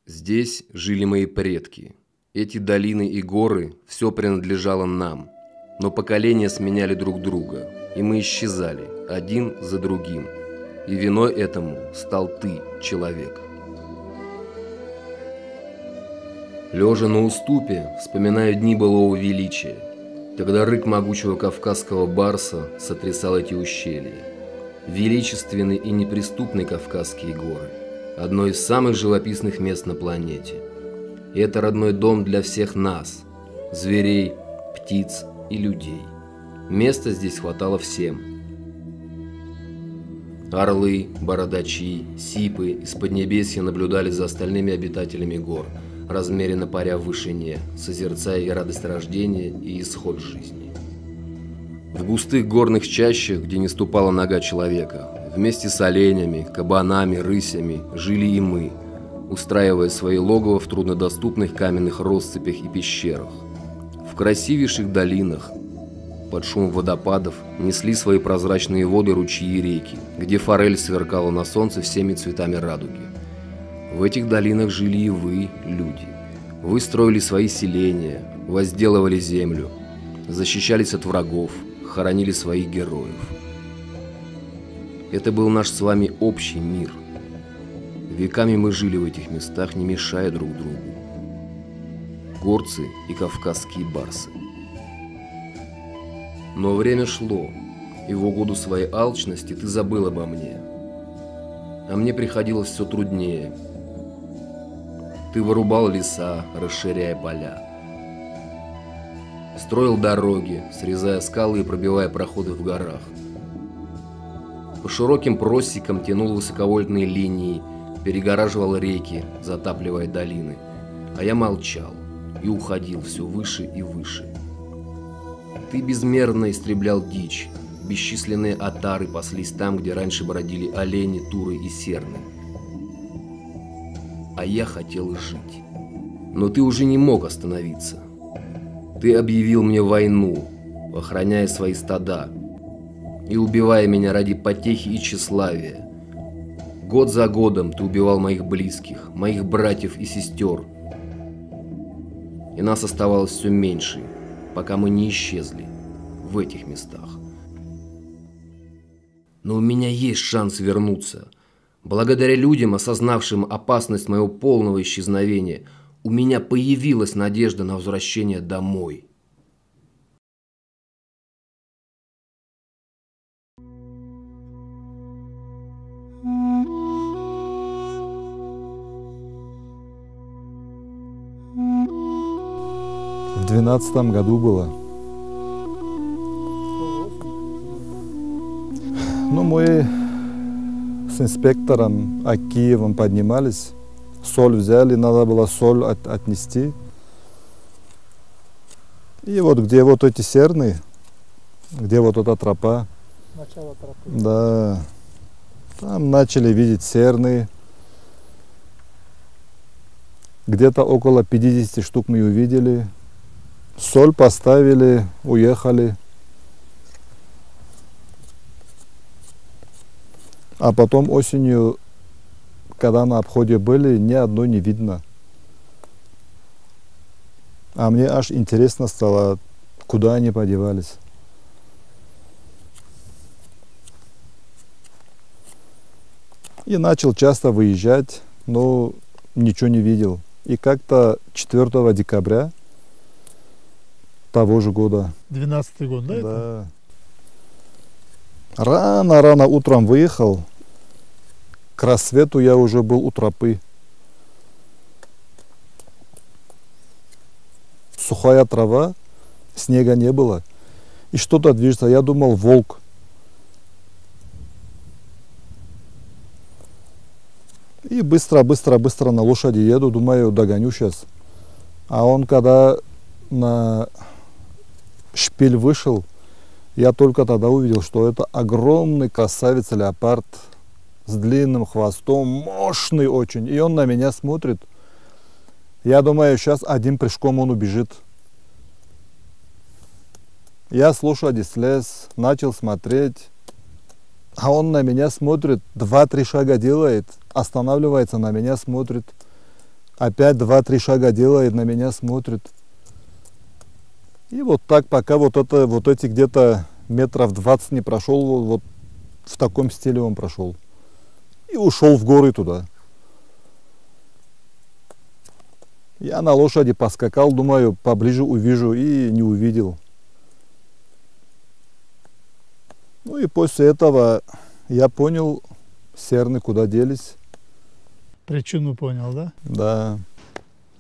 Здесь жили мои предки. Эти долины и горы – все принадлежало нам. Но поколения сменяли друг друга, и мы исчезали, один за другим. И виной этому стал ты, человек. Лежа на уступе, вспоминаю дни былого величия, когда рык могучего кавказского барса сотрясал эти ущелья. Величественные и неприступные Кавказские горы – одно из самых живописных мест на планете. И это родной дом для всех нас – зверей, птиц и людей. Места здесь хватало всем. Орлы, бородачи, сипы из Поднебесья наблюдали за остальными обитателями гор, размеренно паря в вышине, созерцая и радость рождения, и исход жизни. В густых горных чащах, где не ступала нога человека, вместе с оленями, кабанами, рысями жили и мы, устраивая свои логово в труднодоступных каменных россыпях и пещерах. В красивейших долинах под шум водопадов несли свои прозрачные воды ручьи и реки, где форель сверкала на солнце всеми цветами радуги. В этих долинах жили и вы, люди. Вы строили свои селения, возделывали землю, защищались от врагов, хоронили своих героев. Это был наш с вами общий мир. Веками мы жили в этих местах, не мешая друг другу. Горцы и кавказские барсы. Но время шло, и в угоду своей алчности ты забыл обо мне. А мне приходилось все труднее. Ты вырубал леса, расширяя поля. Строил дороги, срезая скалы и пробивая проходы в горах. По широким просекам тянул высоковольтные линии, перегораживал реки, затапливая долины. А я молчал и уходил все выше и выше. Ты безмерно истреблял дичь, бесчисленные отары паслись там, где раньше бродили олени, туры и серны. А я хотел жить. Но ты уже не мог остановиться. Ты объявил мне войну, охраняя свои стада и убивая меня ради потехи и тщеславия. Год за годом ты убивал моих близких, моих братьев и сестер. И нас оставалось все меньше, пока мы не исчезли в этих местах. Но у меня есть шанс вернуться. Благодаря людям, осознавшим опасность моего полного исчезновения, у меня появилась надежда на возвращение домой. В 12-м году было. Ну, мы с инспектором Акиевым поднимались, соль взяли, надо было соль отнести. И вот где вот эти серны, где вот эта тропа, начало тропы. Да, там начали видеть серны. Где-то около 50 штук мы увидели. Соль поставили, уехали. А потом осенью, когда на обходе были, ни одной не видно. А мне аж интересно стало, куда они подевались. И начал часто выезжать, но ничего не видел. И как-то 4 декабря того же года. 12-й год, да? Да. Это? Рано утром выехал. К рассвету я уже был у тропы. Сухая трава, снега не было. И что-то движется. Я думал, волк. И быстро на лошади еду, думаю, догоню сейчас. А он, когда на шпиль вышел, я только тогда увидел, что это огромный красавец-леопард с длинным хвостом, мощный очень. И он на меня смотрит. Я думаю, сейчас одним прыжком он убежит. Я с лошади слез, начал смотреть. А он на меня смотрит, 2-3 шага делает, останавливается, на меня смотрит. опять 2-3 шага делает, на меня смотрит. И вот так, пока вот эти где-то метров 20 не прошел, вот в таком стиле он прошел. И ушел в горы туда. Я на лошади поскакал, думаю, поближе увижу, и не увидел. Ну и после этого я понял, серны куда делись. Причину понял, да? Да.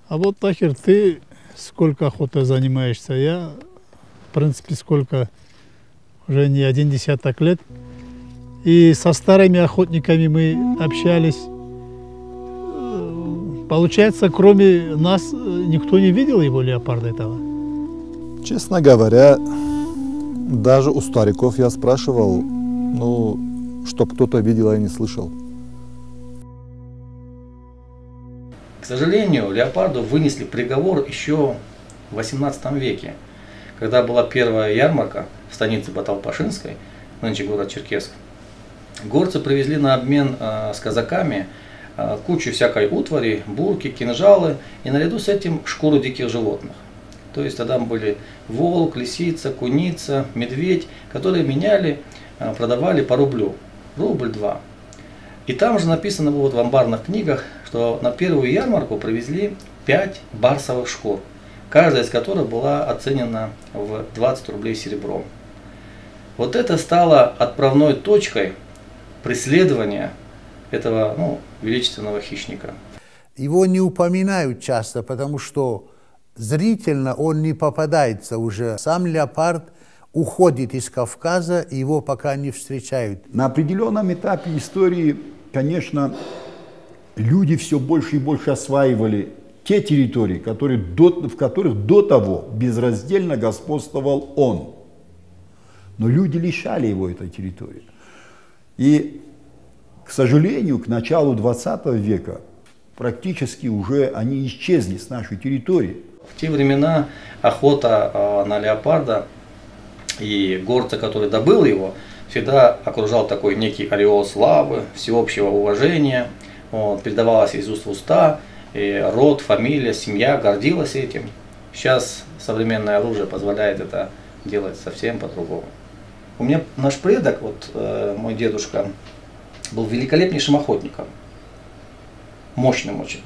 А вот, Тахир, ты сколько охотой занимаешься? Я, в принципе, сколько, уже не 10 лет. И со старыми охотниками мы общались. Получается, кроме нас, никто не видел его, леопарда этого? Честно говоря, даже у стариков я спрашивал, ну, чтоб кто-то видел, я не слышал. К сожалению, леопарду вынесли приговор еще в 18 веке, когда была первая ярмарка в станице Баталпашинской, нынче город Черкесск. Горцы привезли на обмен с казаками кучу всякой утвари, бурки, кинжалы и наряду с этим шкуру диких животных. То есть тогда были волк, лисица, куница, медведь, которые меняли, продавали по рублю, рубль-два. И там же написано было в амбарных книгах, что на первую ярмарку привезли 5 барсовых шкур, каждая из которых была оценена в 20 рублей серебром. Вот это стало отправной точкой преследования этого величественного хищника. Его не упоминают часто, потому что зрительно он не попадается уже. Сам леопард уходит из Кавказа, и его пока не встречают. На определенном этапе истории, конечно, люди все больше и больше осваивали те территории, в которых до того безраздельно господствовал он. Но люди лишали его этой территории. И, к сожалению, к началу 20 века практически уже они исчезли с нашей территории. В те времена охота на леопарда и горца, который добыл его, всегда окружал такой некий ореол славы, всеобщего уважения. Передавалось из уст в уста, и род, фамилия, семья гордилась этим. Сейчас современное оружие позволяет это делать совсем по-другому. У меня наш предок, мой дедушка, был великолепнейшим охотником, мощным очень.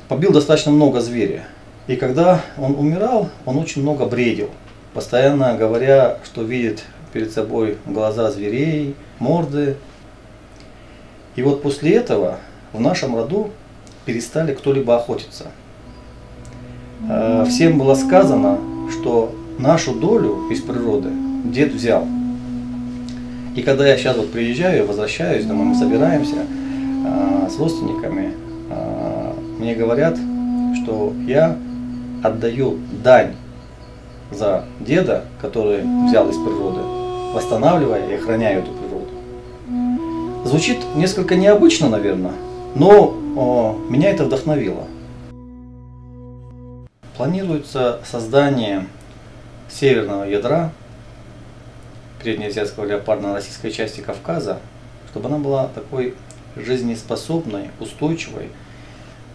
Побил достаточно много зверя. И когда он умирал, он очень много бредил, постоянно говоря, что видит перед собой глаза зверей, морды. И вот после этого в нашем роду перестали кто-либо охотиться. Всем было сказано, что нашу долю из природы дед взял. И когда я сейчас приезжаю, возвращаюсь домой, мы собираемся с родственниками, мне говорят, что я отдаю дань за деда, который взял из природы, восстанавливая и охраняя эту природу. Звучит несколько необычно, наверное, но меня это вдохновило. Планируется создание северного ядра переднеазиатского леопарда на российской части Кавказа, чтобы она была такой жизнеспособной, устойчивой,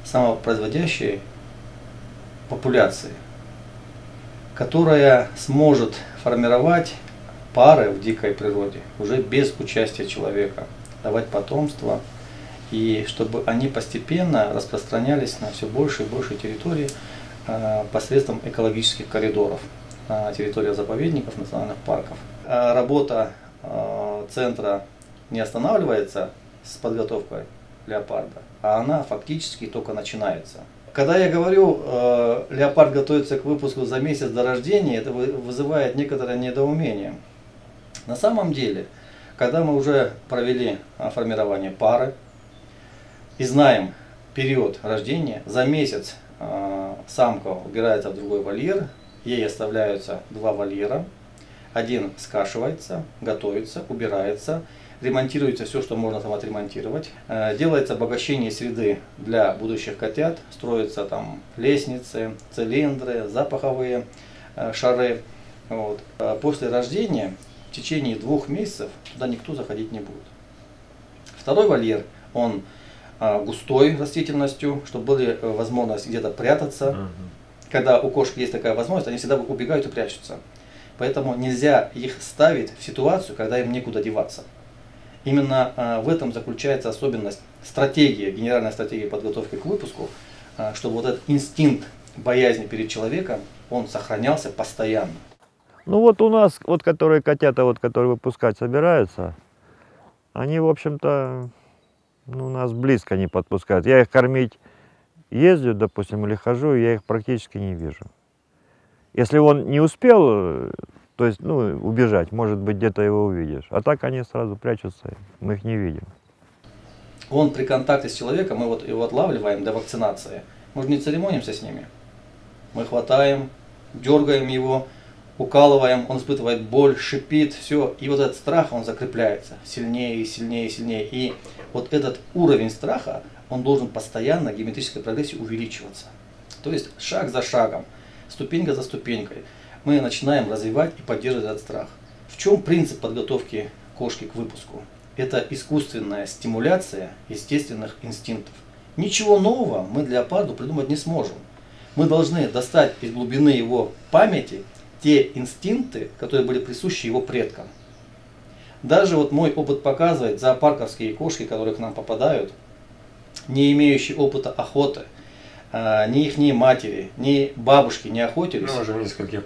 самопроизводящей популяцией, которая сможет формировать пары в дикой природе уже без участия человека, давать потомство, и чтобы они постепенно распространялись на все больше и больше территорий посредством экологических коридоров на территории заповедников, национальных парков. Работа центра не останавливается с подготовкой леопарда, а она фактически только начинается. Когда я говорю, леопард готовится к выпуску за месяц до рождения, это вызывает некоторое недоумение. На самом деле, когда мы уже провели формирование пары и знаем период рождения, за месяц самка убирается в другой вольер, ей оставляются 2 вольера, один скашивается, готовится, убирается, ремонтируется все, что можно там отремонтировать, делается обогащение среды для будущих котят, строятся там лестницы, цилиндры, запаховые шары. После рождения в течение 2 месяцев туда никто заходить не будет. Второй вольер, он густой растительностью, чтобы были возможность где-то прятаться. Когда у кошек есть такая возможность, они всегда убегают и прячутся. Поэтому нельзя их ставить в ситуацию, когда им некуда деваться. Именно в этом заключается особенность стратегии, генеральной стратегии подготовки к выпуску, чтобы вот этот инстинкт боязни перед человеком, он сохранялся постоянно. Ну вот у нас, вот которые котята, вот, которые выпускать собираются, они, в общем-то, ну, нас близко не подпускают. Я их кормить ездю, допустим, или хожу, я их практически не вижу. Если он не успел, то есть, ну, убежать, может быть, где-то его увидишь. А так они сразу прячутся, мы их не видим. Он при контакте с человеком, мы вот его отлавливаем до вакцинации, мы же не церемонимся с ними. Мы хватаем, дергаем его, укалываем, он испытывает боль, шипит, все. И вот этот страх, он закрепляется сильнее и сильнее и сильнее. И вот этот уровень страха, он должен постоянно в геометрической прогрессии увеличиваться. То есть шаг за шагом, ступенька за ступенькой мы начинаем развивать и поддерживать этот страх. В чем принцип подготовки кошки к выпуску? Это искусственная стимуляция естественных инстинктов. Ничего нового мы для леопарда придумать не сможем. Мы должны достать из глубины его памяти те инстинкты, которые были присущи его предкам. Даже вот мой опыт показывает, зоопарковские кошки, которые к нам попадают, не имеющие опыта охоты, ни их матери, ни бабушки не охотились. Ну, уже нескольких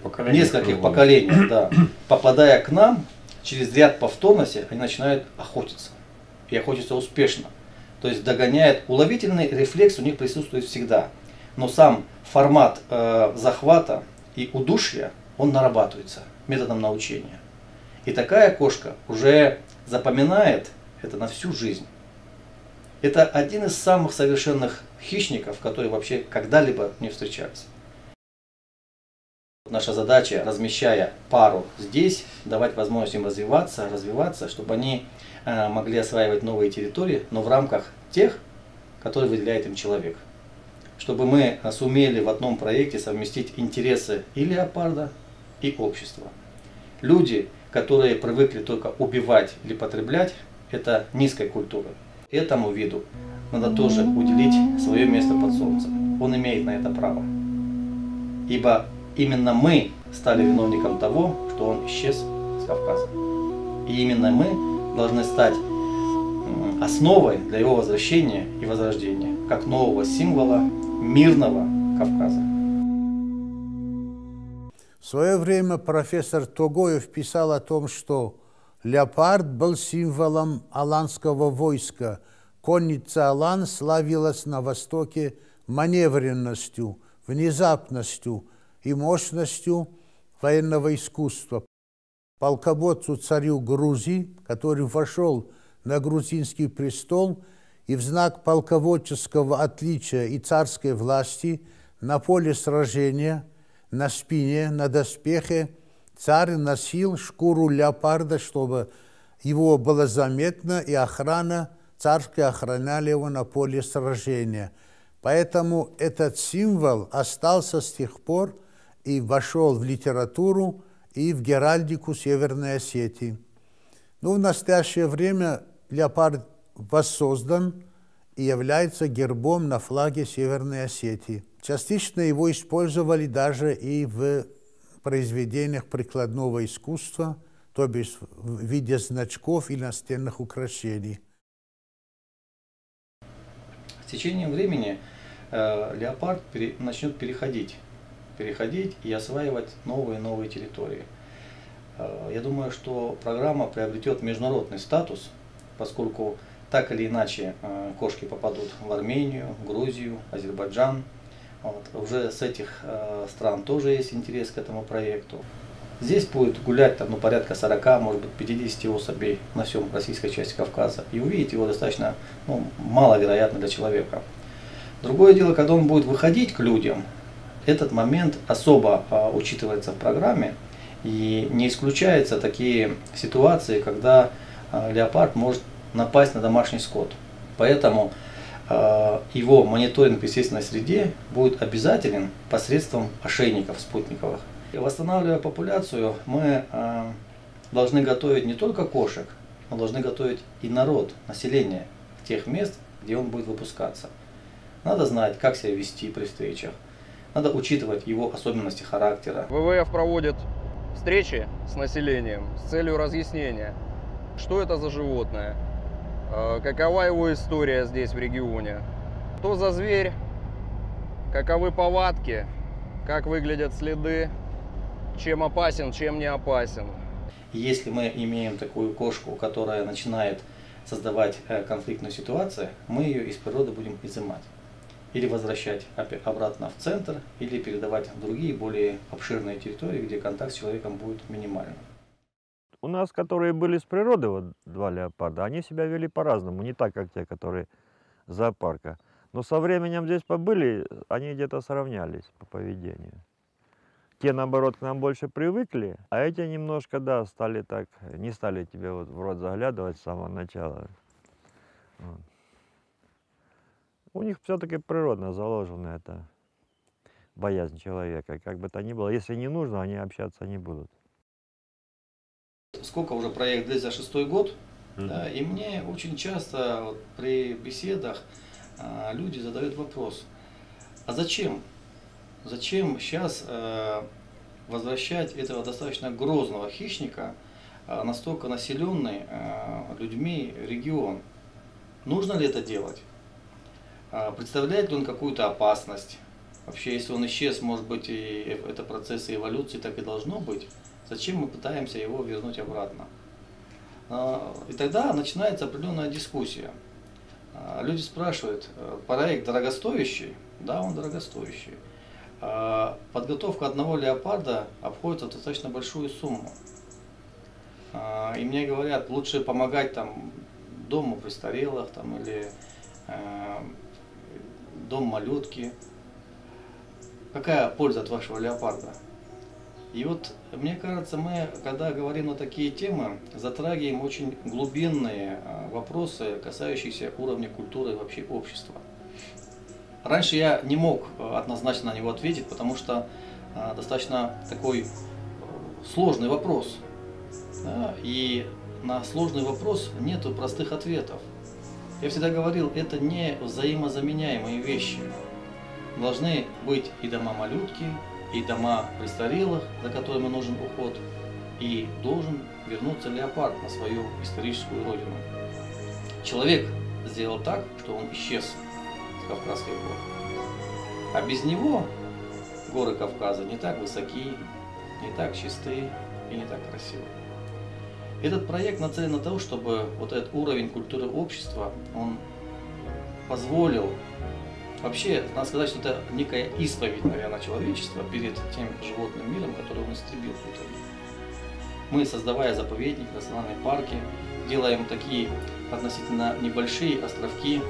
поколений, да. Попадая к нам, через ряд повторностей, они начинают охотиться. И охотятся успешно. То есть догоняет, уловительный рефлекс у них присутствует всегда. Но сам формат захвата и удушья, он нарабатывается методом научения. И такая кошка уже запоминает это на всю жизнь. Это один из самых совершенных хищников, которые вообще когда-либо не встречались. Наша задача, размещая пару здесь, давать возможность им развиваться, чтобы они могли осваивать новые территории, но в рамках тех, которые выделяет им человек. Чтобы мы сумели в одном проекте совместить интересы и леопарда, и общества. Люди, которые привыкли только убивать или потреблять, это низкая культура. Этому виду надо тоже уделить свое место под солнцем. Он имеет на это право. Ибо именно мы стали виновником того, что он исчез с Кавказа. И именно мы должны стать основой для его возвращения и возрождения, как нового символа мирного Кавказа. В свое время профессор Тогоев писал о том, что леопард был символом аланского войска. Конница Алан славилась на Востоке маневренностью, внезапностью и мощностью военного искусства. Полководцу царю Грузии, который вошел на грузинский престол и в знак полководческого отличия и царской власти на поле сражения, на спине, на доспехе царь носил шкуру леопарда, чтобы его было заметно, и охрана царская охраняли его на поле сражения. Поэтому этот символ остался с тех пор и вошел в литературу и в геральдику Северной Осетии. Но в настоящее время леопард воссоздан и является гербом на флаге Северной Осетии. Частично его использовали даже и в произведениях прикладного искусства, то бишь в виде значков и настенных украшений. С течением времени леопард начнет переходить и осваивать новые и новые территории. Я думаю, что программа приобретет международный статус, поскольку так или иначе кошки попадут в Армению, Грузию, Азербайджан. Вот. Уже с этих стран тоже есть интерес к этому проекту. Здесь будет гулять порядка 40, может быть 50 особей на всем российской части Кавказа. И увидеть его достаточно маловероятно для человека. Другое дело, когда он будет выходить к людям, этот момент особо учитывается в программе. И не исключаются такие ситуации, когда леопард может напасть на домашний скот. Поэтому его мониторинг в естественной среде будет обязателен посредством ошейников спутниковых. И восстанавливая популяцию, мы должны готовить не только кошек, но должны готовить и народ, население тех мест, где он будет выпускаться. Надо знать, как себя вести при встречах. Надо учитывать его особенности характера. ВВФ проводит встречи с населением с целью разъяснения, что это за животное, какова его история здесь в регионе, что за зверь, каковы повадки, как выглядят следы, чем опасен, чем не опасен. Если мы имеем такую кошку, которая начинает создавать конфликтную ситуацию, мы ее из природы будем изымать. Или возвращать обратно в центр, или передавать в другие, более обширные территории, где контакт с человеком будет минимальным. У нас, которые были с природы, вот 2 леопарда, они себя вели по-разному, не так, как те, которые с зоопарка. Но со временем здесь побыли, они где-то сравнялись по поведению. Те, наоборот, к нам больше привыкли, а эти немножко, да, стали так, не стали тебе вот в рот заглядывать с самого начала. Вот. У них все-таки природно заложена эта боязнь человека. Как бы то ни было, если не нужно, они общаться не будут. Сколько уже проект длится, 6-й год, да, и мне очень часто вот, при беседах люди задают вопрос, а зачем? Зачем сейчас возвращать этого достаточно грозного хищника, настолько населенный людьми регион? Нужно ли это делать? Представляет ли он какую-то опасность? Вообще, если он исчез, может быть, и это процессы эволюции, так и должно быть. Зачем мы пытаемся его вернуть обратно? И тогда начинается определенная дискуссия. Люди спрашивают, проект дорогостоящий? Да, он дорогостоящий. Подготовка одного леопарда обходится в достаточно большую сумму. И мне говорят, лучше помогать там дому престарелых там, или дом малютки. Какая польза от вашего леопарда? И вот, мне кажется, мы, когда говорим на такие темы, затрагиваем очень глубинные вопросы, касающиеся уровня культуры и вообще общества. Раньше я не мог однозначно на него ответить, потому что достаточно такой сложный вопрос. Да? И на сложный вопрос нет простых ответов. Я всегда говорил, это не взаимозаменяемые вещи. Должны быть и дома малютки, и дома престарелых, за которыми нужен уход, и должен вернуться леопард на свою историческую родину. Человек сделал так, что он исчез с Кавказских гор. А без него горы Кавказа не так высоки, не так чисты и не так красивы. Этот проект нацелен на то, чтобы вот этот уровень культуры общества, он позволил. Вообще, надо сказать, что это некая исповедь, наверное, человечества перед тем животным миром, который он истребил в итоге. Мы, создавая заповедники, национальные парки, делаем такие относительно небольшие островки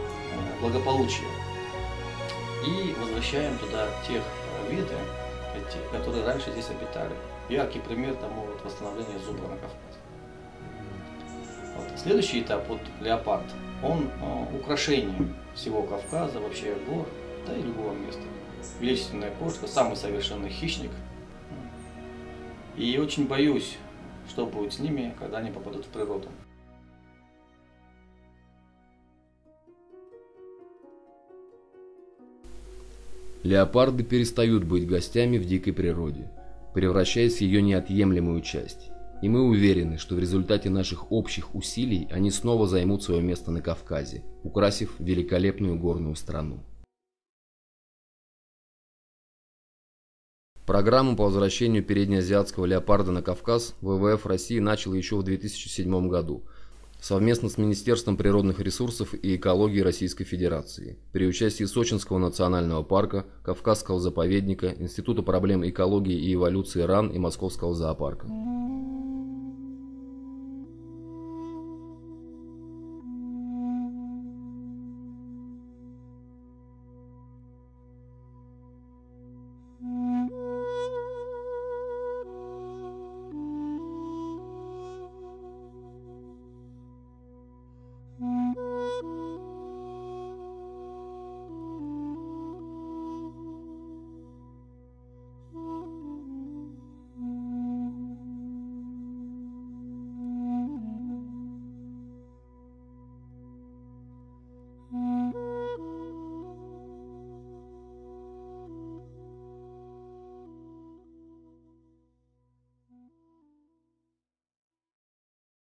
благополучия. И возвращаем туда тех видов, которые раньше здесь обитали. Яркий пример тому вот восстановления зубра на Кавказе. Вот. Следующий этап, вот леопард, он украшение всего Кавказа, вообще гор, да и любого места. Величественная кошка, самый совершенный хищник. И очень боюсь, что будет с ними, когда они попадут в природу. Леопарды перестают быть гостями в дикой природе, превращаясь в ее неотъемлемую часть. И мы уверены, что в результате наших общих усилий они снова займут свое место на Кавказе, украсив великолепную горную страну. Программу по возвращению переднеазиатского леопарда на Кавказ ВВФ России начал еще в 2007 году, совместно с Министерством природных ресурсов и экологии Российской Федерации, при участии Сочинского национального парка, Кавказского заповедника, Института проблем экологии и эволюции РАН и Московского зоопарка.